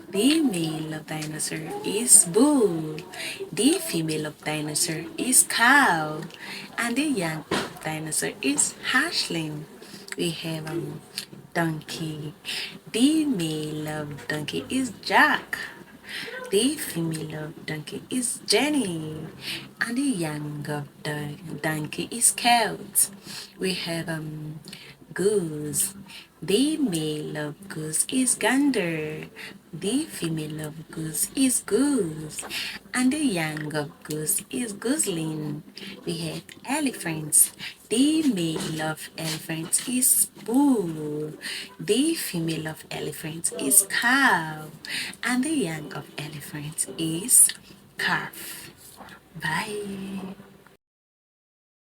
The male of dinosaur is bull. The female of dinosaur is cow. And the young of dinosaur is hatchling. We have donkey. The male of donkey is Jack. The female of donkey is Jenny, and the young of the donkey is Colt. We have goose. The male of goose is gander. The female of goose is goose, and the young of goose is gosling. We have elephants. The male of elephant is bull. The female of elephant is cow, and the young of elephant is calf. Bye.